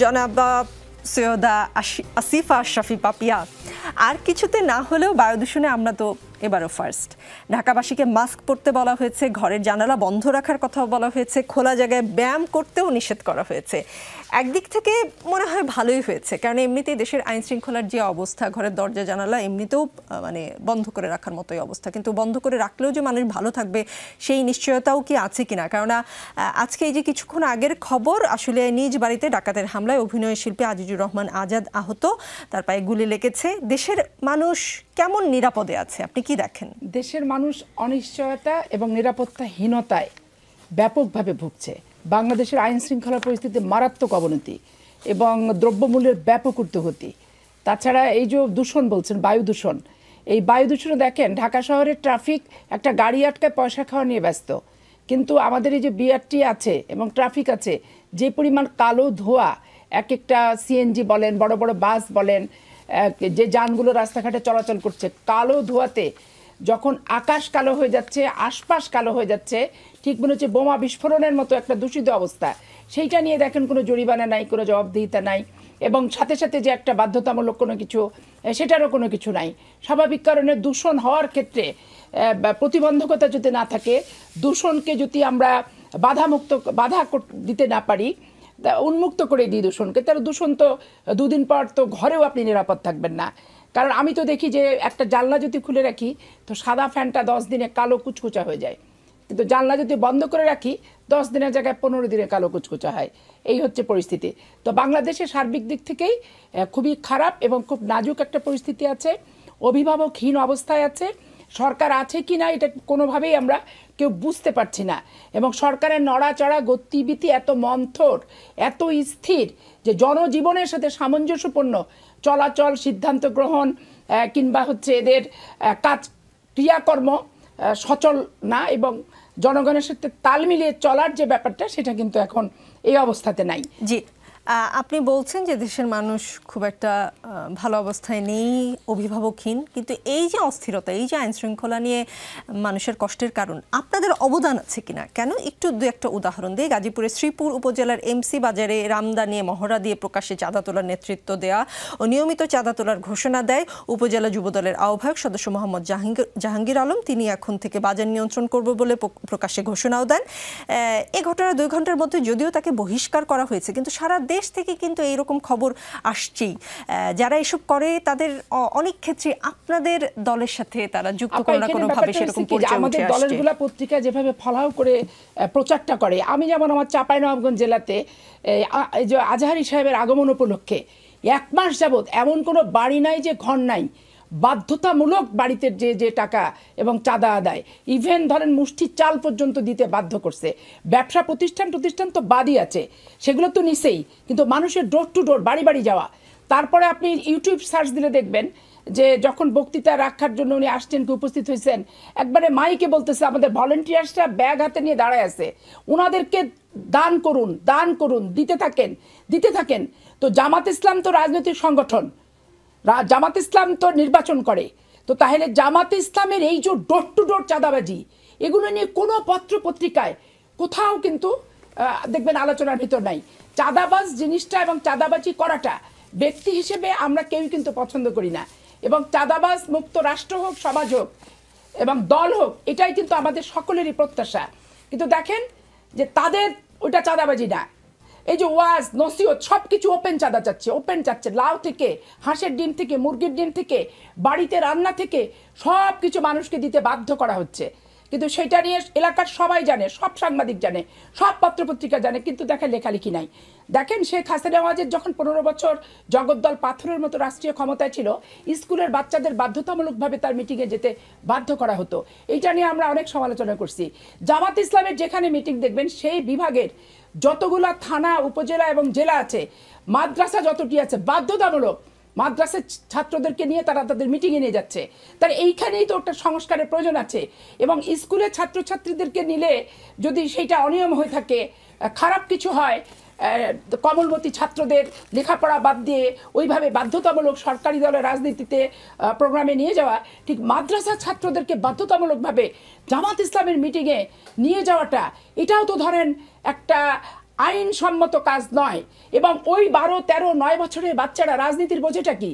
জনাবা সৈয়দা আসিফা আশরাফি পাপিয়া, আর কিছুতে না হলেও বায়ু দূষণে আমরা তো এবারও ফার্স্ট। ঢাকাবাসীকে মাস্ক পরতে বলা হয়েছে, ঘরের জানালা বন্ধ রাখার কথাও বলা হয়েছে, খোলা জায়গায় ব্যায়াম করতেও নিষেধ করা হয়েছে। একদিক থেকে মনে হয় ভালোই হয়েছে, কারণ এমনিতেই দেশের আইন শৃঙ্খলার যে অবস্থা, ঘরের দরজা জানালা এমনিতেও মানে বন্ধ করে রাখার মতোই অবস্থা, কিন্তু বন্ধ করে রাখলেও যে মানুষ ভালো থাকবে সেই নিশ্চয়তাও কি আছে কিনা? কেননা আজকে এই যে কিছুক্ষণ আগের খবর, আসলে নিজ বাড়িতে ডাকাতের হামলায় অভিনয় শিল্পী আজিজুর রহমান আজাদ আহত, তার পায়ে গুলি লেগেছে। দেশের মানুষ কেমন নিরাপদে আছে আপনি কি দেখেন? দেশের মানুষ অনিশ্চয়তা এবং নিরাপত্তাহীনতায় ব্যাপকভাবে ভুগছে। বাংলাদেশের আইন শৃঙ্খলা পরিস্থিতি মারাত্মক অবনতি এবং দ্রব্যমূল্যের ব্যাপক ঊর্ধ্বগতি। তাছাড়া এই যে দূষণ বলছেন, বায়ু দূষণ, এই বায়ু দূষণে দেখেন ঢাকা শহরের ট্রাফিক একটা গাড়ি আটকায় পয়সা খাওয়া নিয়ে ব্যস্ত, কিন্তু আমাদের এই যে বিআরটি আছে এবং ট্রাফিক আছে, যে পরিমাণ কালো ধোঁয়া, এক একটা সিএনজি বলেন, বড় বড় বাস বলেন, যে যানগুলো রাস্তাঘাটে চলাচল করছে, কালো ধোঁয়াতে যখন আকাশ কালো হয়ে যাচ্ছে, আশপাশ কালো হয়ে যাচ্ছে, ঠিক মনে হচ্ছে বোমা বিস্ফোরণের মতো একটা দূষিত অবস্থা। সেইটা নিয়ে দেখেন কোনো জরিমানা নাই, কোনো জবাবদিহিতা নাই, এবং সাথে সাথে যে একটা বাধ্যতামূলক কোনো কিছু, সেটারও কোনো কিছু নাই। স্বাভাবিক কারণে দূষণ হওয়ার ক্ষেত্রে প্রতিবন্ধকতা যদি না থাকে, দূষণকে যদি আমরা বাধা দিতে না পারি, উন্মুক্ত করে দিই দূষণকে, তাহলে দূষণ তো দুদিন পর তো ঘরেও আপনি নিরাপদ থাকবেন না। কারণ আমি তো দেখি যে একটা জানলা যদি খুলে রাখি তো সাদা ফ্যানটা 10 দিনে কালো কুচকুচা হয়ে যায়, কিন্তু জানলা যদি বন্ধ করে রাখি 10 দিনের জায়গায় 15 দিনে কালো কুচকুচা হয়। এই হচ্ছে পরিস্থিতি। তো বাংলাদেশের সার্বিক দিক থেকেই খুবই খারাপ এবং খুব নাজুক একটা পরিস্থিতি আছে, অভিভাবকহীন অবস্থায় আছে। সরকার আছে কি না এটা কোনোভাবেই আমরা কেউ বুঝতে পারছি না, এবং সরকারের নড়াচড়া গতিবিধি এত মন্থর, এত স্থির যে জনজীবনের সাথে সামঞ্জস্যপূর্ণ চলাচল, সিদ্ধান্ত গ্রহণ কিংবা হচ্ছে এদের কাজ ক্রিয়াকর্ম সচল না, এবং জনগণের সাথে তাল মিলিয়ে চলার যে ব্যাপারটা, সেটা কিন্তু এখন এই অবস্থাতে নাই। জি, আপনি বলছেন যে দেশের মানুষ খুব একটা ভালো অবস্থায় নেই, অভিভাবকহীন, কিন্তু এই যে অস্থিরতা, এই যে আইন শৃঙ্খলা নিয়ে মানুষের কষ্টের কারণ, আপনাদের অবদান আছে কিনা? কেন একটু দু একটা উদাহরণ দিয়ে, গাজীপুরের শ্রীপুর উপজেলার এমসি বাজারে রামদা নিয়ে মহড়া দিয়ে প্রকাশ্যে চাঁদা তোলার নেতৃত্ব দেয়া ও নিয়মিত চাঁদা তোলার ঘোষণা দেয় উপজেলা যুবদলের আহ্বায়ক সদস্য মোহাম্মদ জাহাঙ্গীর আলম। তিনি এখন থেকে বাজার নিয়ন্ত্রণ করবে বলে প্রকাশ্যে ঘোষণাও দেন। এ ঘটনা 2 ঘন্টার মধ্যে যদিও তাকে বহিষ্কার করা হয়েছে, কিন্তু সারা দেশ থেকে কিন্তু এইরকম খবর আসছেই। যারা এসব করে তাদের অনেক ক্ষেত্রে আপনাদের দলের সাথে তারা যুক্ত কোনো না কোনোভাবে সেরকম পরিচয় আমাদের উঠে আসছে। দলেরগুলা পত্রিকা যেভাবে ফলাও করে প্রচারটা করে, আমি যেমন আমার চাঁপাইনবাবগঞ্জ জেলাতে যে আজহারী সাহেবের আগমন উপলক্ষে 1 মাস যাবৎ এমন কোনো বাড়ি নাই যে ঘর নাই, বাধ্যতামূলক বাড়িতে যে টাকা এবং চাঁদা আদায়, ইভেন ধরেন মুষ্টির চাল পর্যন্ত দিতে বাধ্য করছে। ব্যবসা প্রতিষ্ঠান তো বাদই আছে, সেগুলো তো নিছেই, কিন্তু মানুষের ডোর টু ডোর, বাড়ি বাড়ি যাওয়া। তারপরে আপনি ইউটিউব সার্চ দিলে দেখবেন যে যখন বক্তৃতা রাখার জন্য উনি আসছেন, কি উপস্থিত হয়েছেন, একবারে মাইকে বলতেছে আমাদের ভলেন্টিয়ার্সরা ব্যাগ হাতে নিয়ে দাঁড়ায় আছে, ওনাদেরকে দান করুন, দিতে থাকেন। তো জামাত ইসলাম তো রাজনৈতিক সংগঠন, জামাত ইসলাম তো নির্বাচন করে, তো তাহলে জামাত ইসলামের এই যে ডোর টু ডোর চাঁদাবাজি, এগুলো নিয়ে কোনো পত্র পত্রিকায় কোথাও কিন্তু দেখবেন আলোচনার ভিতর নাই। চাঁদাবাজ জিনিসটা এবং চাঁদাবাজি করাটা ব্যক্তি হিসেবে আমরা কেউই কিন্তু পছন্দ করি না, এবং চাঁদাবাজ মুক্ত রাষ্ট্র হোক, সমাজ হোক এবং দল হোক, এটাই কিন্তু আমাদের সকলেরই প্রত্যাশা। কিন্তু দেখেন যে তাদের ওইটা চাঁদাবাজি না, এই যে ওয়াজ নসিহত সব কিছু ওপেন চাচ্ছে, লাউ থেকে, হাঁসের ডিম থেকে, মুরগির ডিম থেকে, বাড়িতে রান্না থেকে সব কিছু মানুষকে দিতে বাধ্য করা হচ্ছে। কিন্তু সেটা নিয়ে এলাকার সবাই জানে, সব সাংবাদিক জানে, সব পত্রপত্রিকা জানে, কিন্তু দেখেন লেখালেখি নাই। দেখেন শেখ হাসিনা ওয়াজের যখন 15 বছর জগদ্দল পাথরের মতো রাষ্ট্রীয় ক্ষমতায় ছিল, স্কুলের বাচ্চাদের বাধ্যতামূলকভাবে তার মিটিংয়ে যেতে বাধ্য করা হতো। এইটা নিয়ে আমরা অনেক সমালোচনা করছি। জামাত ইসলামের যেখানে মিটিং দেখবেন, সেই বিভাগের যতগুলা থানা, উপজেলা এবং জেলা আছে, মাদ্রাসা যতটি আছে, বাধ্যতামূলক মাদ্রাসার ছাত্রদেরকে নিয়ে তারা তাদের মিটিংয়ে নিয়ে যাচ্ছে। তার এইখানেই তো একটা সংস্কারের প্রয়োজন আছে, এবং স্কুলের ছাত্রছাত্রীদেরকে নিলে যদি সেইটা অনিয়ম হয়ে থাকে, খারাপ কিছু হয়, কমলমতি ছাত্রদের লেখাপড়া বাদ দিয়ে ওইভাবে বাধ্যতামূলক সরকারি দলের রাজনীতিতে প্রোগ্রামে নিয়ে যাওয়া, ঠিক মাদ্রাসার ছাত্রদেরকে বাধ্যতামূলকভাবে জামাত ইসলামের মিটিংয়ে নিয়ে যাওয়াটা, এটাও তো ধরেন একটা আইনসম্মত কাজ নয়। এবং ওই 12, 13, 9 বছরের বাচ্চারা রাজনীতির বোঝেটা কি?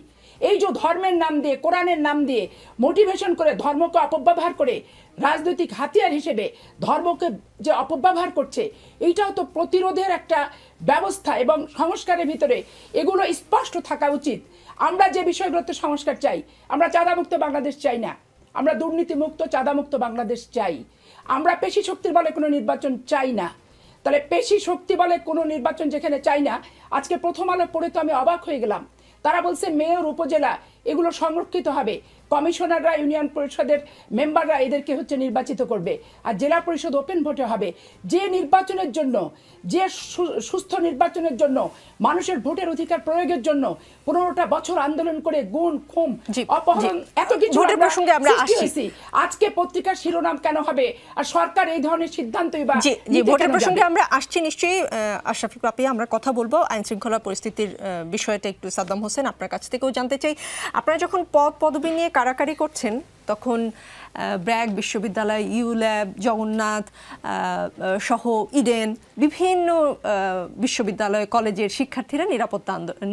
এই যে ধর্মের নাম দিয়ে, কোরআনের নাম দিয়ে মোটিভেশন করে, ধর্মকে অপব্যবহার করে রাজনৈতিক হাতিয়ার হিসেবে ধর্মকে যে অপব্যবহার করছে, এইটাও তো প্রতিরোধের একটা ব্যবস্থা এবং সংস্কারের ভিতরে এগুলো স্পষ্ট থাকা উচিত। আমরা যে বিষয়গুলোতে সংস্কার চাই, আমরা চাঁদামুক্ত বাংলাদেশ চাই না, আমরা দুর্নীতিমুক্ত চাঁদামুক্ত বাংলাদেশ চাই। আমরা পেশি শক্তির বলে কোনো নির্বাচন চাই না। তাহলে পেশি শক্তি বলে কোনো নির্বাচন যেখানে চাই না, আজকে প্রথম আলো পড়ে তো আমি অবাক হয়ে গেলাম। তারা বলছে মেয়র, উপজেলা এগুলো সংরক্ষিত হবে, কমিশনাররা, ইউনিয়ন পরিষদের মেম্বাররা এদেরকে নির্বাচিত করবে, আর জেলা পরিষদ ওপেন ভোটে হবে। যে নির্বাচনের জন্য, যে সুস্থ নির্বাচনের জন্য, মানুষের ভোটের অধিকার প্রয়োগের জন্য 15টা বছর আন্দোলন করে গুণ, খুন, অপহরণ, এত কিছু আজকে পত্রিকার শিরোনাম কেন হবে? আর সরকার এই ধরনের সিদ্ধান্তই বা ভোটের প্রসঙ্গে আমরা আসছি নিশ্চয়ই। আশরাফি আপি, আমরা কথা বলবো আইন শৃঙ্খলা পরিস্থিতির বিষয়টা একটু সাদ্দাম হোসেন আপনার কাছ থেকেও জানতে চাই। আপনারা যখন পদবি নিয়ে কারাকারি করছেন তখন ব্র্যাক, বিশ্ববিদ্যালয়, ইউল্যাব, জগন্নাথ সহ ইডেন, বিভিন্ন বিশ্ববিদ্যালয়, কলেজের শিক্ষার্থীরা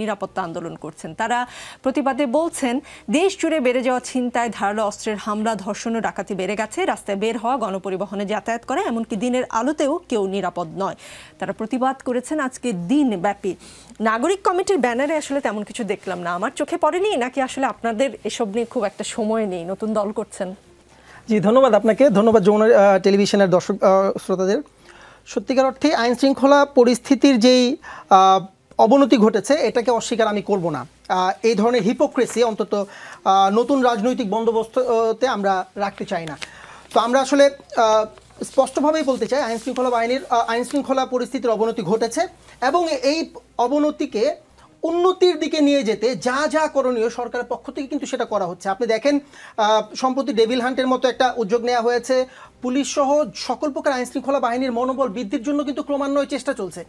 নিরাপত্তা আন্দোলন করছেন। তারা প্রতিবাদে বলছেন, দেশ জুড়ে বেড়ে যাওয়া ছিনতাই, ধারালো অস্ত্রের হামলা, ধর্ষণ ও ডাকাতি বেড়ে গেছে। রাস্তায় বের হওয়া, গণপরিবহনে যাতায়াত করা, এমনকি দিনের আলোতেও কেউ নিরাপদ নয়। তারা প্রতিবাদ করেছেন আজকে দিনব্যাপী। নাগরিক কমিটির ব্যানারে আসলে তেমন কিছু দেখলাম না, আমার চোখে পড়েনি, নাকি আসলে আপনাদের এসব নিয়ে খুব একটা সময় নেই, নতুন দল করছেন? জি, ধন্যবাদ আপনাকে, ধন্যবাদ যমুনা টেলিভিশনের দর্শক শ্রোতাদের। সত্যিকার অর্থে আইন শৃঙ্খলা পরিস্থিতির যেই অবনতি ঘটেছে এটাকে অস্বীকার আমি করব না। এই ধরনের হিপোক্রেসি অন্তত নতুন রাজনৈতিক বন্দোবস্ততে আমরা রাখতে চাই না। তো আমরা আসলে স্পষ্টভাবেই বলতে চাই, আইন শৃঙ্খলা পরিস্থিতির অবনতি ঘটেছে এবং এই অবনতিকে উন্নতির দিকে নিয়ে যেতে যা যা করণীয় সরকারের পক্ষ থেকে কিন্তু সেটা করা হচ্ছে। আপনি দেখেন, সম্প্রতি ডেভিল হান্টের মতো একটা উদ্যোগ নেওয়া হয়েছে। পুলিশ সহ সকল প্রকার আইনশৃঙ্খলা বাহিনীর মনোবল বৃদ্ধির জন্য কিন্তু ক্রমান্বয়ে চেষ্টা চলছে।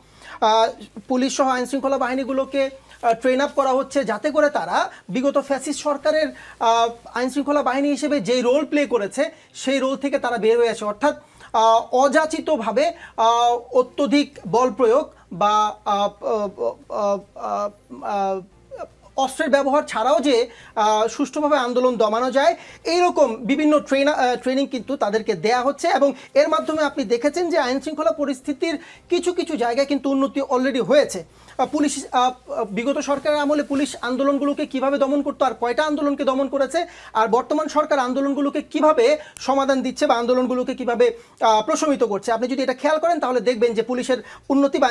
পুলিশ সহ আইনশৃঙ্খলা বাহিনীগুলোকে ট্রেন আপ করা হচ্ছে যাতে করে তারা বিগত ফ্যাসিস্ট সরকারের আইনশৃঙ্খলা বাহিনী হিসেবে যেই রোল প্লে করেছে সেই রোল থেকে তারা বের হয়ে আসে। অর্থাৎ অযাচিতভাবে অত্যধিক বল প্রয়োগ বা অস্ত্রের ব্যবহার ছাড়াও যে সুষ্ঠুভাবে আন্দোলন দমানো যায়, এইরকম বিভিন্ন ট্রেনিং কিন্তু তাদেরকে দেয়া হচ্ছে এবং এর মাধ্যমে আপনি দেখেছেন যে আইনশৃঙ্খলা পরিস্থিতির কিছু কিছু জায়গায় কিন্তু উন্নতি অলরেডি হয়েছে। পুলিশ বিগত সরকারের আমলে পুলিশ আন্দোলনগুলোকে কিভাবে দমন করতো আর কয়টা আন্দোলনকে দমন করেছে, আর বর্তমান সরকার আন্দোলনগুলোকে কিভাবে সমাধান দিচ্ছে বা আন্দোলনগুলোকে কিভাবে প্রশমিত করছে, আপনি যদি এটা খেয়াল করেন তাহলে দেখবেন যে পুলিশের উন্নতি বা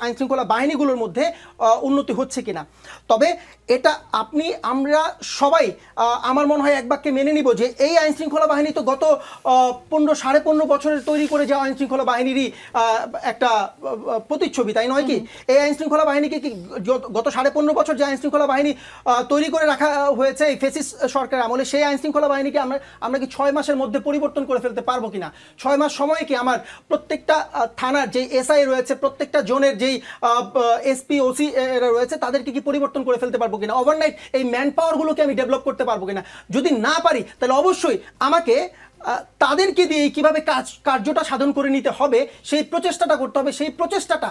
আইনশৃঙ্খলা বাহিনীগুলোর মধ্যে উন্নতি হচ্ছে কিনা। তবে এটা আমরা সবাই আমার মনে হয় এক বাক্যে মেনে নিব যে এই আইনশৃঙ্খলা বাহিনী তো গত 15-15.5 বছরের তৈরি করে যাওয়া আইনশৃঙ্খলা বাহিনীরই একটা প্রতিচ্ছবি, তাই নয় কি? এই আইনশৃঙ্খলা বাহিনীকে কি গত 15.5 বছর যে আইনশৃঙ্খলা বাহিনী তৈরি করে রাখা হয়েছে এই ফ্যাসিস্ট সরকার আমলে, সেই আইনশৃঙ্খলা বাহিনীকে আমরা কি 6 মাসের মধ্যে পরিবর্তন করে ফেলতে পারবো কিনা? 6 মাস সময়ে কি আমার প্রত্যেকটা থানার যেই এসআই রয়েছে, প্রত্যেকটা জোনের যেই এসপি ওসি রয়েছে তাদেরকে কি পরিবর্তন করে ফেলতে পারবো কিনা? ওভারনাইট এই ম্যান পাওয়ারগুলোকে আমি ডেভেলপ করতে পারবো কিনা? যদি না পারি তাহলে অবশ্যই আমাকে তাদেরকে দিয়ে কিভাবে কার্যটা সাধন করে নিতে হবে সেই প্রচেষ্টাটা করতে হবে। সেই প্রচেষ্টাটা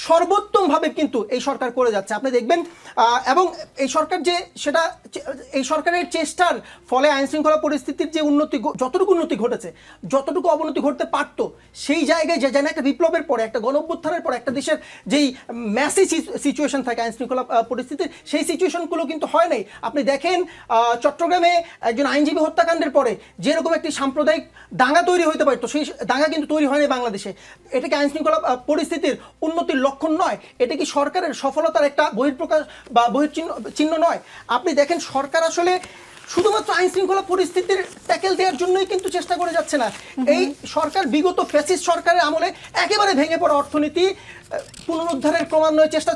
সর্বোত্তমভাবে কিন্তু এই সরকার করে যাচ্ছে, আপনি দেখবেন। এবং এই সরকার এই সরকারের চেষ্টার ফলে আইনশৃঙ্খলা পরিস্থিতির যে উন্নতি, যতটুকু উন্নতি ঘটেছে, যতটুকু অবনতি ঘটতে পারত, সেই জায়গায় যেন একটা বিপ্লবের পরে, একটা গণঅভ্যুত্থানের পরে একটা দেশের যেই ম্যাসিভ সিচুয়েশন থাকে আইনশৃঙ্খলা পরিস্থিতির, সেই সিচুয়েশনগুলো কিন্তু হয় নাই। আপনি দেখেন চট্টগ্রামে একজন আইনজীবী হত্যাকাণ্ডের পরে যেরকম একটি সাম্প্রদায়িক দাঙ্গা তৈরি হতে পারতো, সেই দাঙ্গা কিন্তু তৈরি হয়নি বাংলাদেশে। এটা কি আইনশৃঙ্খলা পরিস্থিতির উন্নতির লক্ষণ নয়? এটা কি সরকারের সফলতার একটা বহিঃপ্রকাশ বা চিহ্ন নয়? আপনি দেখেন সরকার আসলে শুধুমাত্র আইনশৃঙ্খলা পরিস্থিতির ট্যাকেল দেওয়ার জন্যই কিন্তু চেষ্টা করে যাচ্ছে না। এই সরকার বিগত ফ্যাসিস্ট সরকারের আমলে একেবারে ভেঙে পড়া অর্থনীতি পুনরুদ্ধারের ক্রমান্বয়ে চেষ্টা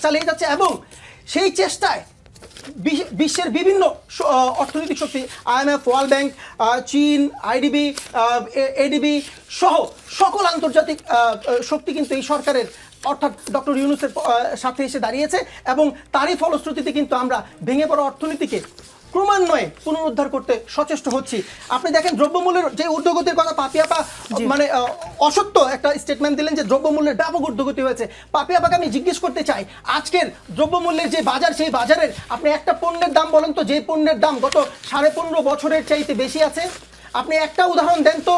চালিয়ে যাচ্ছে এবং সেই চেষ্টায় বিশ্বের বিভিন্ন অর্থনৈতিক শক্তি, IMF, ওয়ার্ল্ড ব্যাংক, চীন, আইডিবি, এডিবি সহ সকল আন্তর্জাতিক শক্তি কিন্তু এই সরকারের অর্থাৎ ডক্টর ইউনূসের সাথে এসে দাঁড়িয়েছে এবং তারই ফলশ্রুতিতে কিন্তু আমরা ভেঙে পড়া অর্থনীতিকে ক্রমান্বয়ে পুনরুদ্ধার করতে সচেষ্ট হচ্ছি। আপনি দেখেন দ্রব্যমূল্যের যে ঊর্ধ্বগতির কথা পাপিয়াপা মানে অসত্য একটা স্টেটমেন্ট দিলেন যে দ্রব্যমূল্যের ব্যাপক ঊর্ধ্বগতি হয়েছে। পাপিয়াপাকে আমি জিজ্ঞেস করতে চাই, আজকের দ্রব্যমূল্যের যে বাজার, সেই বাজারের আপনি একটা পণ্যের দাম বলেন তো যে পণ্যের দাম গত 15.5 বছরের চাইতে বেশি আছে। আপনি একটা উদাহরণ দেন তো,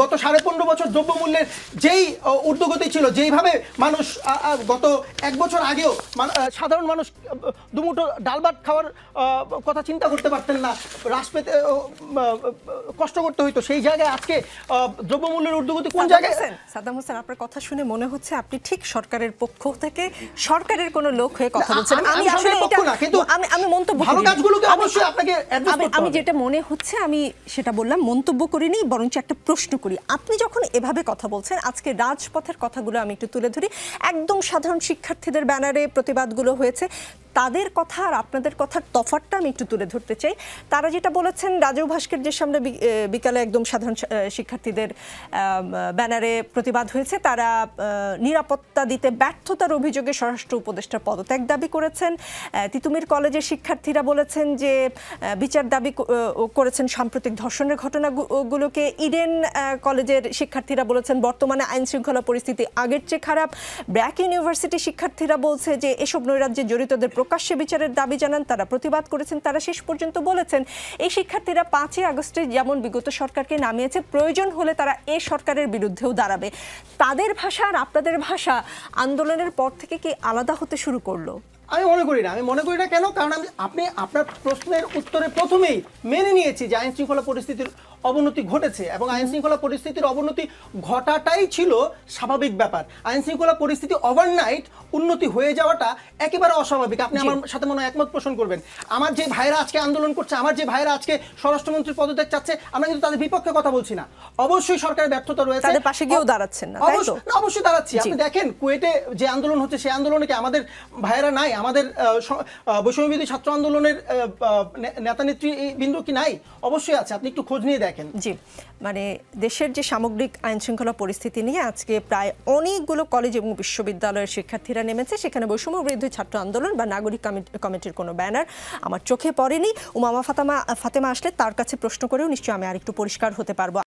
গত 15.5 বছর দ্রব্যমূল্যের যেই ঊর্ধ্বগতি ছিল, যেইভাবে মানুষ গত 1 বছর আগেও সাধারণ মানুষ দুমুঠো ডাল ভাত খাওয়ার কথা চিন্তা করতে পারতেন না, হ্রাস পেতে কষ্ট করতে হইতো, সেই জায়গায় আজকে দ্রব্যমূল্যের ঊর্ধ্বগতি কোন জায়গায়? সাদ্দাম হোসেন, আপনার কথা শুনে মনে হচ্ছে আপনি ঠিক সরকারের পক্ষ থেকে সরকারের কোনো লোক হয়ে কথা বলছেন। আমি আসলে আমি মন্তব্য ভালো কাজগুলোকে অবশ্যই আপনাকে আমি যেটা মনে হচ্ছে আমি সেটা বললাম, মন্তব্য করিনি, বরঞ্চ একটা প্রশ্ন করি। আপনি যখন এভাবে কথা বলছেন, আজকে রাজপথের কথাগুলো আমি একটু তুলে ধরি। একদম সাধারণ শিক্ষার্থীদের ব্যানারে প্রতিবাদগুলো হয়েছে, তাদের কথা আর আপনাদের কথার তফাৎটা আমি একটু তুলে ধরতে চাই। তারা যেটা বলেছেন, রাজু ভাস্কর্যের সামনে বিকালে একদম সাধারণ শিক্ষার্থীদের ব্যানারে প্রতিবাদ হয়েছে। তারা নিরাপত্তা দিতে ব্যর্থতার অভিযোগে স্বরাষ্ট্র উপদেষ্টার পদত্যাগ দাবি করেছেন। তিতুমির কলেজের শিক্ষার্থীরা বলেছেন যে বিচার দাবি করেছেন সাম্প্রতিক ধর্ষণের ঘটনাগুলোকে। ইডেন কলেজের শিক্ষার্থীরা বলেছেন বর্তমানে আইন শৃঙ্খলা পরিস্থিতি আগের চেয়ে খারাপ। ব্র্যাক ইউনিভার্সিটির শিক্ষার্থীরা বলছে যে এসব নৈরাজ্যে জড়িতদের প্রকাশ্যে বিচারের দাবি জানান, তারা প্রতিবাদ করেছেন। তারা শেষ পর্যন্ত বলেছেন এই শিক্ষার্থীরা 5ই আগস্টে যেমন বিগত সরকারকে নামিয়েছে, প্রয়োজন হলে তারা এই সরকারের বিরুদ্ধেও দাঁড়াবে। তাদের ভাষা আর আপনাদের ভাষা আন্দোলনের পর থেকে কি আলাদা হতে শুরু করলো? আমি মনে করি না কেন? কারণ আপনি আপনার প্রশ্নের উত্তরে প্রথমেই মেনে নিয়েছি যে আইন শৃঙ্খলা পরিস্থিতির অবনতি ঘটেছে, এবং আইন শৃঙ্খলা পরিস্থিতির অবনতি ঘটাটাই ছিল স্বাভাবিক ব্যাপার। আইন শৃঙ্খলা পরিস্থিতি ওভারনাইট উন্নতি হয়ে যাওয়াটা একেবারে অস্বাভাবিক। আপনি আমার সাথে মনে হয় একমত পোষণ করবেন। আমার যে ভাইরা আজকে আন্দোলন করছে, আমার যে ভাইরা আজকে স্বরাষ্ট্রমন্ত্রীর পদত্যাগ চাচ্ছে, আমরা কিন্তু তাদের বিপক্ষে কথা বলছি না। অবশ্যই সরকারের ব্যর্থতা রয়েছে, তাদের পাশে গিয়েও দাঁড়াচ্ছেন না, তাই তো? অবশ্যই দাঁড়াচ্ছি। আপনি দেখেন কুয়েটে যে আন্দোলন হচ্ছে, সেই আন্দোলনে কি আমাদের ভাইরা নাই? আমাদের বৈষম্যবিরোধী ছাত্র আন্দোলনের নেতা নেতৃবৃন্দ কি নাই? অবশ্যই আছে, আপনি একটু খোঁজ নিয়ে দেখেন। জি, মানে দেশের যে সামগ্রিক আইন শৃঙ্খলা পরিস্থিতি নিয়ে আজকে প্রায় অনেকগুলো কলেজ এবং বিশ্ববিদ্যালয়ের শিক্ষার্থীরা নেমেছে। সেখানে বৈষম্য বিরোধী ছাত্র আন্দোলন বা নাগরিক কমিটির কোনো ব্যানার আমার চোখে পড়েনি। উমামা ফাতেমা আসলে তার কাছে প্রশ্ন করেও নিশ্চয়ই আমি আরেকটু পরিষ্কার হতে পারবো।